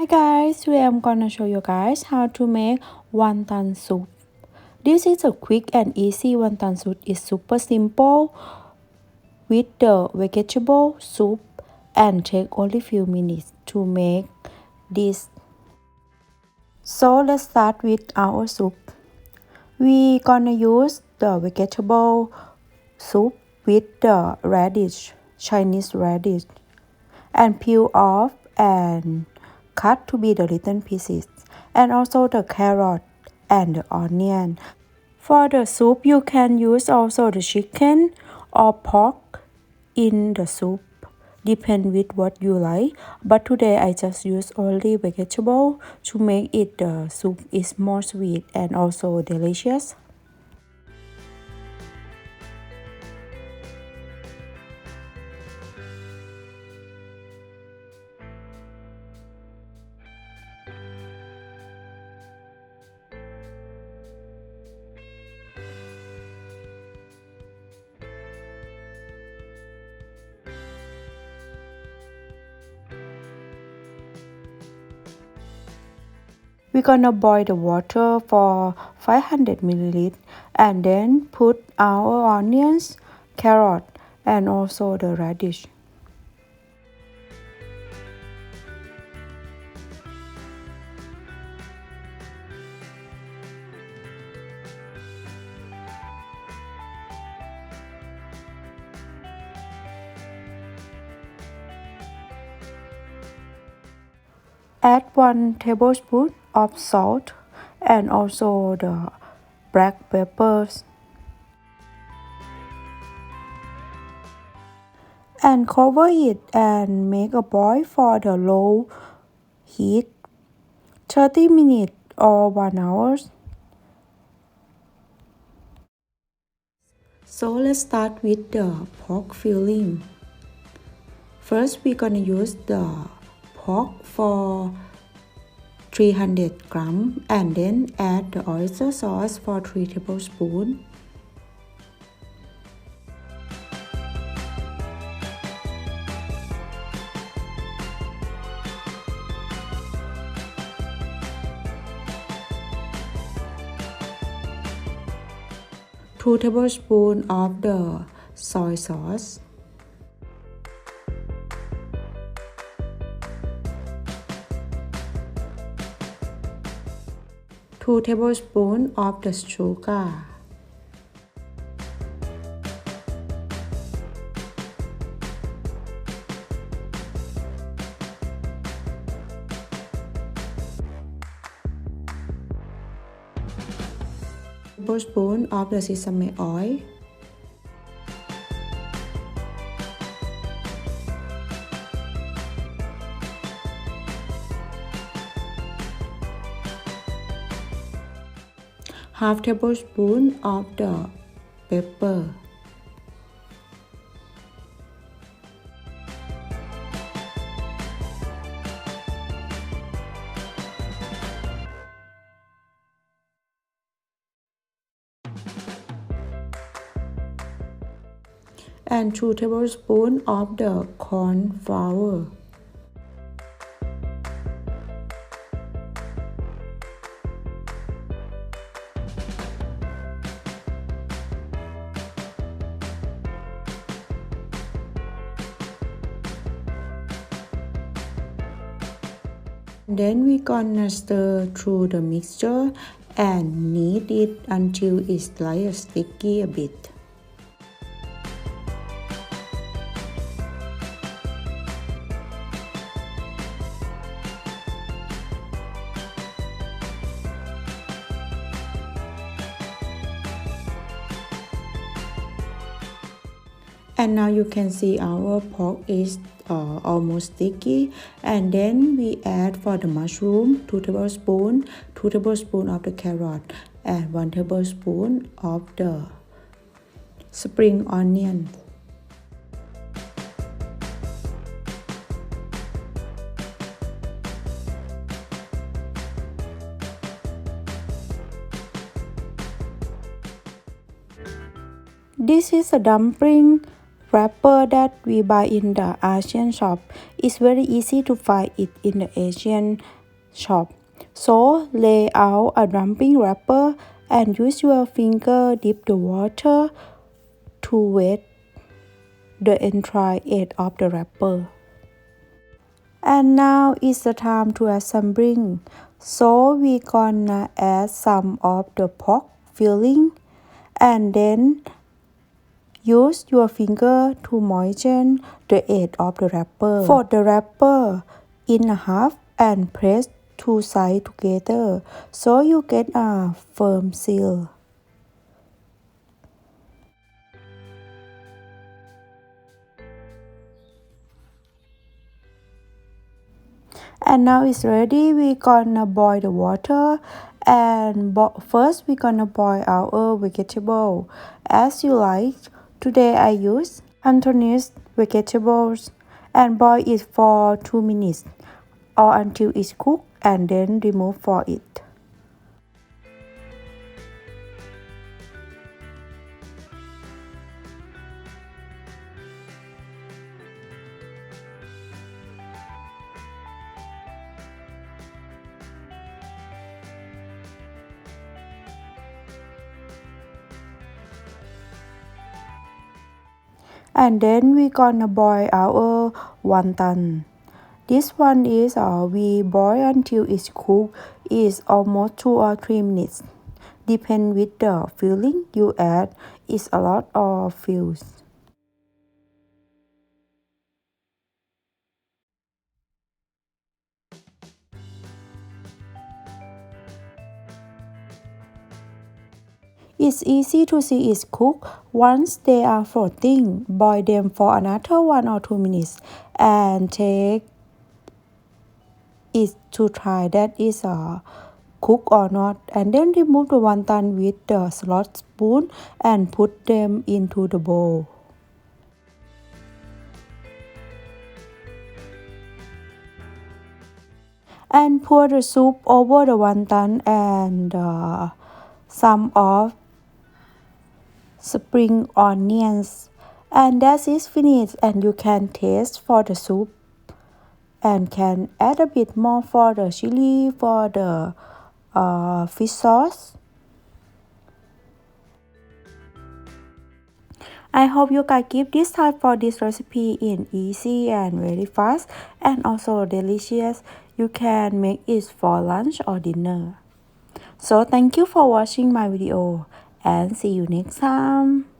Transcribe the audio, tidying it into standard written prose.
Hi guys, today I'm gonna show you guys how to make wonton soup. This is a quick and easy wonton soup. It's super simple with the vegetable soup and take only few minutes to make this. So let's start with our soup. We gonna use the vegetable soup with the radish, Chinese radish, and peel off and cut to be the little pieces, and also the carrot and the onion. For the soup, you can use also the chicken or pork in the soup, depend with what you like. But today I just use only vegetable to make it the soup is more sweet and also delicious. We're gonna boil the water for 500 milliliters and then put our onions, carrot, and also the radish. Add 1 tablespoon of salt and also the black peppers. And cover it and make a boil for the low heat 30 minutes or 1 hour. So let's start with the pork filling. First we're gonna use the pork for 300 grams and then add the oyster sauce for 3 tablespoons. Two tablespoons of the soy sauce. 2 tablespoons of the sugar. 1 tablespoon of the sesame oil. 1/2 tablespoon of the pepper. And 2 tablespoons of the corn flour. Then we're gonna stir through the mixture and knead it until it's like sticky a bit. And now you can see our pork is almost sticky. And then we add for the mushroom 2 tablespoons, 2 tablespoons of the carrot, and 1 tablespoon of the spring onion. This is a dumpling wrapper that we buy in the Asian shop. It's very easy to find it in the Asian shop. So lay out a dumpling wrapper and use your finger dip the water to wet the entire edge of the wrapper. And now is the time to add assembling. So we gonna add some of the pork filling and then use your finger to moisten the edge of the wrapper. Fold the wrapper in half and press two sides together so you get a firm seal. And now it's ready. We gonna boil the water and first we gonna boil our vegetable as you like. Today I use Cantonese vegetables and boil it for 2 minutes or until it's cooked and then remove for it. And then we gonna boil our wonton. This one is we boil until it's cooked. It's almost 2 or 3 minutes. Depend with the filling you add. It's a lot of fills. It's easy to see it's cooked. Once they are floating, boil them for another 1 or 2 minutes and take it to try that is cooked or not. And then remove the wonton with the slot spoon and put them into the bowl. And pour the soup over the wonton and some of spring onions, and that is finished. And you can taste for the soup and can add a bit more for the chili for the fish sauce. I hope you guys give this time for this recipe in easy and very fast and also delicious. You can make it for lunch or dinner. So thank you for watching my video and see you next time.